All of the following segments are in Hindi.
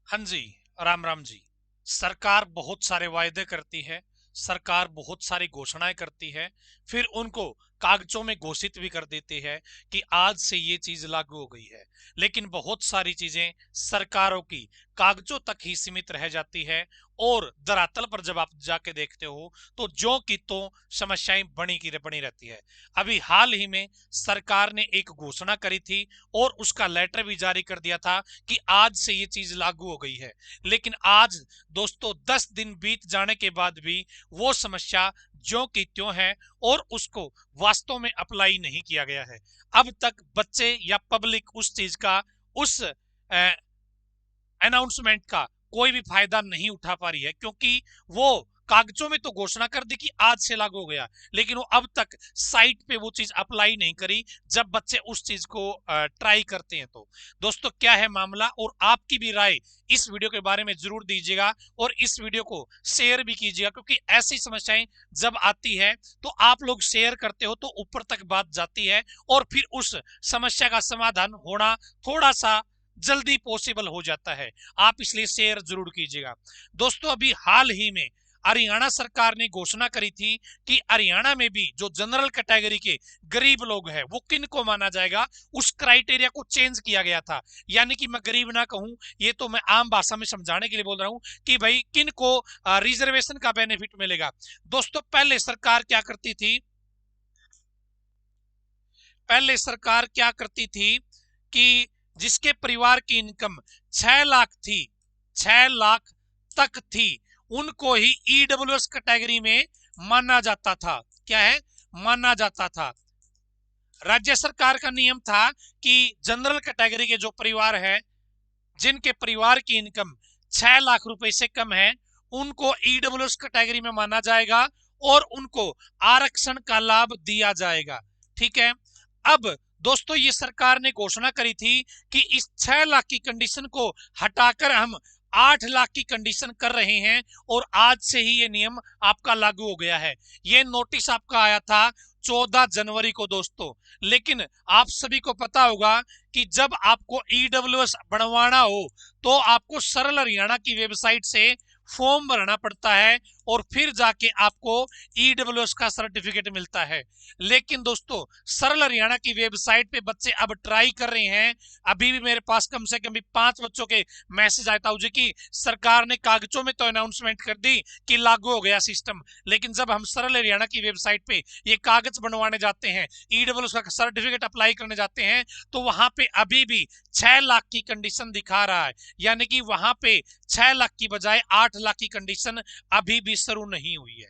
हाँ जी, राम राम जी। सरकार बहुत सारे वायदे करती है, सरकार बहुत सारी घोषणाएं करती है, फिर उनको कागजों में घोषित भी कर देती है कि आज से ये चीज लागू हो गई है। लेकिन बहुत सारी चीजें सरकारों की कागजों तक ही सीमित रह जाती है और धरातल पर जब आप जाके देखते हो तो जो की तो समस्याएं बनी की बनी रहती है। अभी हाल ही में सरकार ने एक घोषणा करी थी और उसका लेटर भी जारी कर दिया था कि आज से ये चीज लागू हो गई है। लेकिन आज दोस्तों 10 दिन बीत जाने के बाद भी वो समस्या ज्यों की त्यों है और उसको वास्तव में अप्लाई नहीं किया गया है। अब तक बच्चे या पब्लिक उस चीज का, उस अनाउंसमेंट का कोई भी फायदा नहीं उठा पा रही है, क्योंकि वो कागजों में तो घोषणा कर दी कि आज से लागू हो गया, लेकिन वो अब तक साइट पे वो चीज अप्लाई नहीं करी जब बच्चे उस चीज को ट्राई करते हैं। तो दोस्तों क्या है मामला, और आपकी भी राय इस वीडियो के बारे में जरूर दीजिएगा और इस वीडियो को शेयर भी कीजिएगा, क्योंकि ऐसी समस्याएं जब आती है तो आप लोग शेयर करते हो तो ऊपर तक बात जाती है और फिर उस समस्या का समाधान होना थोड़ा सा जल्दी पॉसिबल हो जाता है। आप इसलिए शेयर जरूर कीजिएगा। दोस्तों अभी हाल ही में हरियाणा सरकार ने घोषणा करी थी कि हरियाणा में भी जो जनरल कैटेगरी के गरीब लोग हैं वो किन को माना जाएगा, उस क्राइटेरिया को चेंज किया गया था। यानी कि मैं गरीब ना कहूं, ये तो मैं आम भाषा में समझाने के लिए बोल रहा हूं कि भाई किन को रिजर्वेशन का बेनिफिट मिलेगा। दोस्तों पहले सरकार क्या करती थी, पहले सरकार क्या करती थी कि जिसके परिवार की इनकम 6 लाख थी, 6 लाख तक थी, उनको ही ईडब्ल्यूएस कैटेगरी में माना जाता था। क्या है, माना जाता था। राज्य सरकार का नियम था कि जनरल कैटेगरी के जो परिवार है, जिनके परिवार की इनकम 6 लाख रुपए से कम है, उनको ईडब्ल्यूएस कैटेगरी में माना जाएगा और उनको आरक्षण का लाभ दिया जाएगा। ठीक है। अब दोस्तों ये सरकार ने घोषणा करी थी कि इस 6 लाख की कंडीशन को हटाकर हम 8 लाख की कंडीशन कर रहे हैं और आज से ही ये नियम आपका लागू हो गया है। ये नोटिस आपका आया था 14 जनवरी को दोस्तों। लेकिन आप सभी को पता होगा कि जब आपको ईडब्ल्यूएस बनवाना हो तो आपको सरल हरियाणा की वेबसाइट से फॉर्म भरना पड़ता है और फिर जाके आपको ईडब्ल्यूएस का सर्टिफिकेट मिलता है। लेकिन दोस्तों सरल हरियाणा की वेबसाइट पे बच्चे अब ट्राई कर रहे हैं। अभी भी मेरे पास कम से कम भी 5 बच्चों के मैसेज आता है कि सरकार ने कागजों में तो अनाउंसमेंट कर दी कि लागू हो गया सिस्टम, लेकिन जब हम सरल हरियाणा की वेबसाइट पे ये कागज बनवाने जाते हैं, ईडब्ल्यूएस का सर्टिफिकेट अप्लाई करने जाते हैं, तो वहां पे अभी भी 6 लाख की कंडीशन दिखा रहा है। यानी कि वहां पे 6 लाख की बजाय 8 लाख की कंडीशन अभी भी शुरू नहीं हुई है।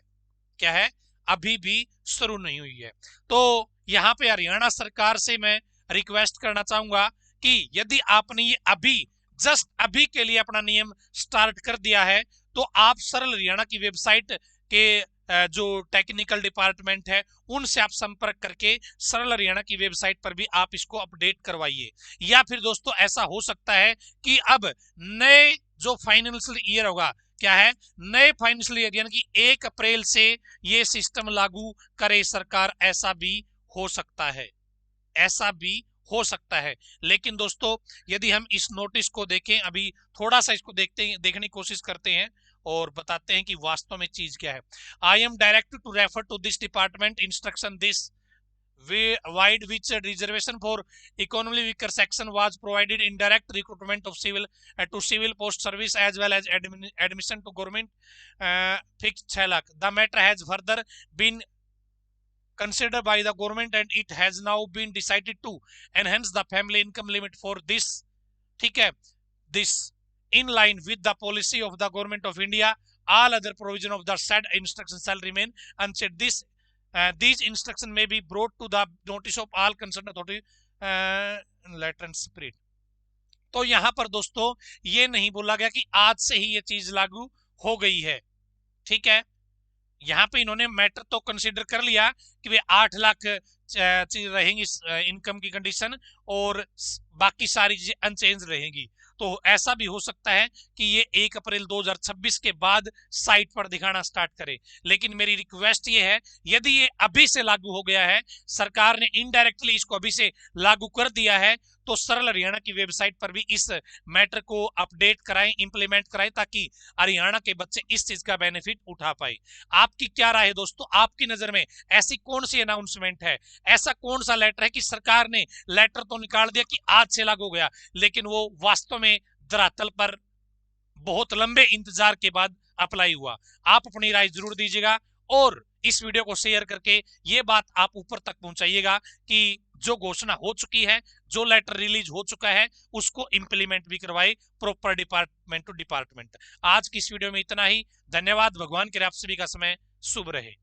क्या है, अभी भी शुरू नहीं हुई है। तो यहां पे हरियाणा सरकार से मैं रिक्वेस्ट करना चाहूंगा कि यदि आपने ये अभी जस्ट अभी के लिए अपना नियम स्टार्ट कर दिया है तो आप सरल हरियाणा की वेबसाइट के जो टेक्निकल डिपार्टमेंट है उनसे आप संपर्क करके सरल हरियाणा की वेबसाइट पर भी आप इसको अपडेट करवाइए। या फिर दोस्तों ऐसा हो सकता है कि अब नए जो फाइनेंशियल ईयर होगा, क्या है, नए फाइनेंशियल ईयर यानी कि 1 अप्रैल से ये सिस्टम लागू करे सरकार, ऐसा भी हो सकता है, ऐसा भी हो सकता है। लेकिन दोस्तों यदि हम इस नोटिस को देखें, अभी थोड़ा सा इसको देखने की कोशिश करते हैं और बताते हैं कि वास्तव में चीज क्या है। I am directed to refer to this department instruction this wide which reservation for economically weaker section was provided in direct recruitment of civil to civil post service as well as admission to government fixed 6 lakh. The matter has further been considered by the government and it has now been decided to enhance the family income limit for this. ठीक है, this in line with the policy of the government of India. All other provision of the said instruction shall remain unchanged. These instruction may be brought to the notice of all concerned authority letter and spirit. तो यहां पर दोस्तों ये नहीं बोला गया कि आज से ही ये चीज लागू हो गई है। ठीक है, यहाँ पे इन्होंने मैटर तो कंसीडर कर लिया कि वे 8 लाख रहेंगी इनकम की कंडीशन और बाकी सारी चीजें अनचेंज रहेंगी। तो ऐसा भी हो सकता है कि ये 1 अप्रैल 2026 के बाद साइट पर दिखाना स्टार्ट करे। लेकिन मेरी रिक्वेस्ट ये है, यदि ये अभी से लागू हो गया है, सरकार ने इनडायरेक्टली इसको अभी से लागू कर दिया है, तो सरल हरियाणा की वेबसाइट पर भी इस मैटर को अपडेट कराएं, इंप्लीमेंट कराएं, ताकि हरियाणा के बच्चे इस चीज का बेनिफिट उठा पाए। आपकी क्या राय है दोस्तों? आपकी नजर में ऐसी कौन सी अनाउंसमेंट है, ऐसा कौन सा लेटर है कि सरकार ने लेटर तो निकाल दिया कि आज से लागू हो गया, लेकिन वो वास्तव में धरातल पर बहुत लंबे इंतजार के बाद अप्लाई हुआ? आप अपनी राय जरूर दीजिएगा और इस वीडियो को शेयर करके ये बात आप ऊपर तक पहुंचाइएगा कि जो घोषणा हो चुकी है, जो लेटर रिलीज हो चुका है, उसको इंप्लीमेंट भी करवाए प्रॉपर डिपार्टमेंट टू डिपार्टमेंट। आज की इस वीडियो में इतना ही। धन्यवाद। भगवान करे आप सभी का समय शुभ रहे।